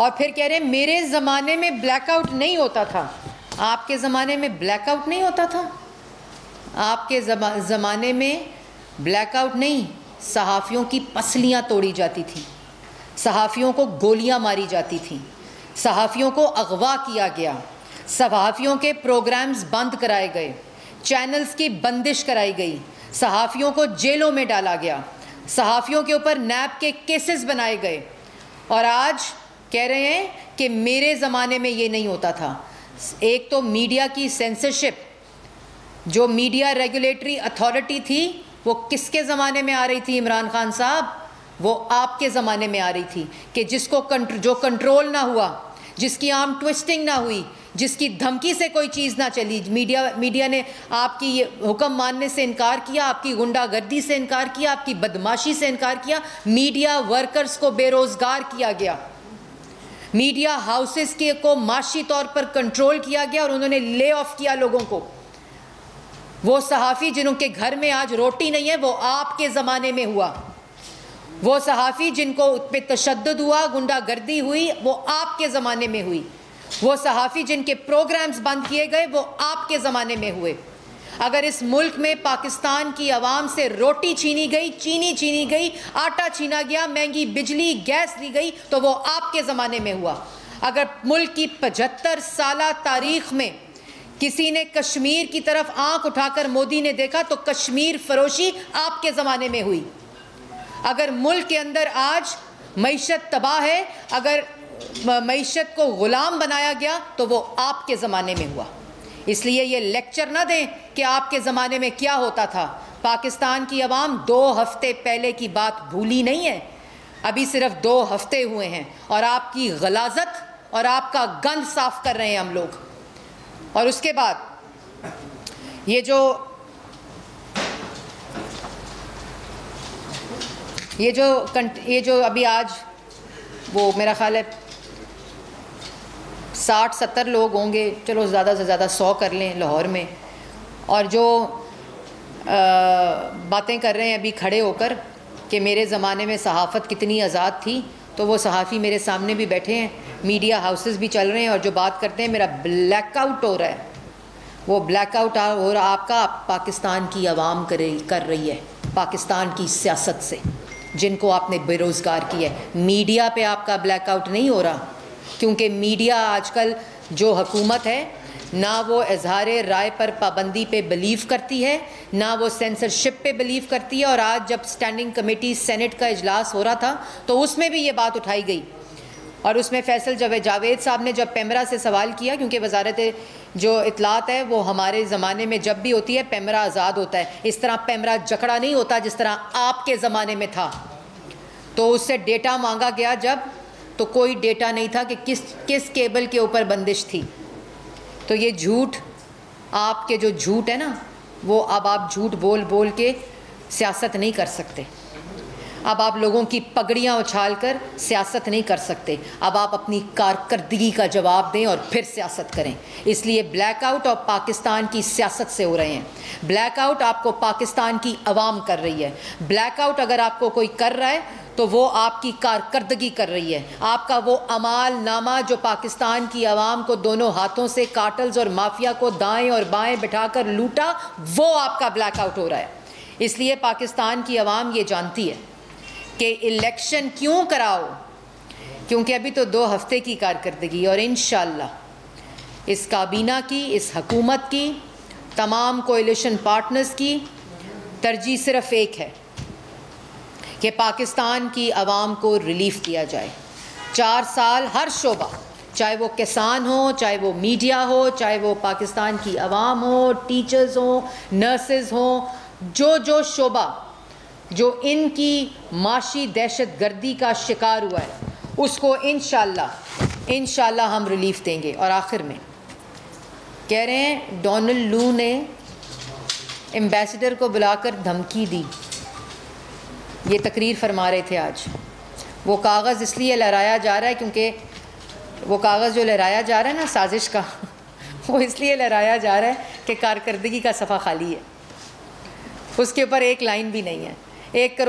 और फिर कह रहे हैं मेरे ज़माने में ब्लैकआउट नहीं होता था। आपके ज़माने में ब्लैकआउट नहीं होता था? आपके ज़माने में ब्लैकआउट नहीं, सहाफ़ियों की पसलियाँ तोड़ी जाती थी, सहाफ़ियों को गोलियाँ मारी जाती थीं, सहाफ़ियों को अगवा किया गया, सहाफ़ियों के प्रोग्राम्स बंद कराए गए, चैनल्स की बंदिश कराई गई, सहाफ़ियों को जेलों में डाला गया, सहाफ़ियों के ऊपर नैब के केसेस बनाए गए। और आज कह रहे हैं कि मेरे ज़माने में ये नहीं होता था। एक तो मीडिया की सेंसरशिप, जो मीडिया रेगुलेटरी अथॉरिटी थी, वो किसके ज़माने में आ रही थी इमरान खान साहब? वो आपके ज़माने में आ रही थी कि जिसको जो कंट्रोल ना हुआ, जिसकी आर्म ट्विस्टिंग ना हुई, जिसकी धमकी से कोई चीज़ ना चली, मीडिया ने आपकी ये हुक्म मानने से इनकार किया, आपकी गुंडागर्दी से इनकार किया, आपकी बदमाशी से इनकार किया, मीडिया वर्कर्स को बेरोज़गार किया गया, मीडिया हाउसेस के को माशी तौर पर कंट्रोल किया गया और उन्होंने ले ऑफ किया लोगों को। वो सहाफ़ी जिनके घर में आज रोटी नहीं है, वो आपके ज़माने में हुआ। वो सहाफ़ी जिनको पे तशद्दुद हुआ, गुंडागर्दी हुई, वो आपके ज़माने में हुई। वो सहाफ़ी जिनके प्रोग्राम्स बंद किए गए, वो आपके ज़माने में हुए। अगर इस मुल्क में पाकिस्तान की आवाम से रोटी छीनी गई, चीनी छीनी गई, आटा छीना गया, महंगी बिजली गैस ली गई, तो वो आपके ज़माने में हुआ। अगर मुल्क की 75 साला तारीख़ में किसी ने कश्मीर की तरफ आंख उठाकर मोदी ने देखा, तो कश्मीर फरोशी आपके ज़माने में हुई। अगर मुल्क के अंदर आज मईशत तबाह है, अगर मईशत को ग़ुलाम बनाया गया, तो वो आपके ज़माने में हुआ। इसलिए ये लेक्चर ना दें कि आपके ज़माने में क्या होता था। पाकिस्तान की आवाम 2 हफ्ते पहले की बात भूली नहीं है, अभी सिर्फ 2 हफ्ते हुए हैं और आपकी गलाजत और आपका गंद साफ कर रहे हैं हम लोग। और उसके बाद ये जो अभी आज वो मेरा ख्याल है 60-70 लोग होंगे, चलो ज़्यादा से ज़्यादा 100 कर लें लाहौर में, और जो बातें कर रहे हैं अभी खड़े होकर कि मेरे ज़माने में सहाफ़त कितनी आज़ाद थी, तो वो सहाफ़ी मेरे सामने भी बैठे हैं, मीडिया हाउसेस भी चल रहे हैं, और जो बात करते हैं मेरा ब्लैकआउट हो रहा है, वो ब्लैकआउट हो रहा आपका पाकिस्तान की आवाम कर रही है, पाकिस्तान की सियासत से, जिनको आपने बेरोज़गार किया है। मीडिया पे आपका ब्लैकआउट नहीं हो रहा, क्योंकि मीडिया आजकल जो हुकूमत है, ना वो इजहार राय पर पाबंदी पे बिलीव करती है, ना वो सेंसरशिप पे बिलीव करती है। और आज जब स्टैंडिंग कमेटी सेनेट का इजलास हो रहा था, तो उसमें भी ये बात उठाई गई, और उसमें फैसल जावेद साहब ने जब पेमरा से सवाल किया, क्योंकि वजारत जो इतलात है वो हमारे ज़माने में जब भी होती है पेमरा आज़ाद होता है, इस तरह पेमरा जकड़ा नहीं होता जिस तरह आपके ज़माने में था। तो उससे डेटा मांगा गया जब, तो कोई डेटा नहीं था कि किस केबल के ऊपर बंदिश थी। तो ये झूठ, आपके जो झूठ है ना, वो अब आप झूठ बोल बोल के सियासत नहीं कर सकते। अब आप लोगों की पगड़ियाँ उछाल कर सियासत नहीं कर सकते। अब आप अपनी कारकर्दगी का जवाब दें और फिर सियासत करें। इसलिए ब्लैकआउट और पाकिस्तान की सियासत से हो रहे हैं। ब्लैकआउट आपको पाकिस्तान की आवाम कर रही है। ब्लैकआउट अगर आपको कोई कर रहा है तो वो आपकी कारकर्दगी कर रही है। आपका वो अमाल नामा जो पाकिस्तान की आवाम को दोनों हाथों से कार्टल्स और माफिया को दाएं और बाएं बिठाकर लूटा, वो आपका ब्लैकआउट हो रहा है। इसलिए पाकिस्तान की आवाम ये जानती है कि इलेक्शन क्यों कराओ, क्योंकि अभी तो 2 हफ्ते की कारकर्दगी, और इंशाअल्लाह इस काबीना की, इस हुकूमत की, तमाम कोएलिशन पार्टनर्स की तरजीह सिर्फ एक है कि पाकिस्तान की आवाम को रिलीफ दिया जाए। 4 साल हर शोबा, चाहे वो किसान हो, चाहे वो मीडिया हो, चाहे वो पाकिस्तान की आवाम हो, टीचर्स हो, नर्सेज हो, जो शोबा जो इनकी माशी दहशत गर्दी का शिकार हुआ है, उसको इंशाअल्लाह हम रिलीफ देंगे। और आखिर में कह रहे हैं डोनाल्ड लू ने एम्बेसडर को बुलाकर धमकी दी, ये तकरीर फरमा रहे थे आज। वो कागज़ इसलिए लहराया जा रहा है क्योंकि वो कागज़ जो लहराया जा रहा है ना साजिश का, वो इसलिए लहराया जा रहा है कि कारकर्दगी का सफ़ा खाली है, उसके ऊपर एक लाइन भी नहीं है। 1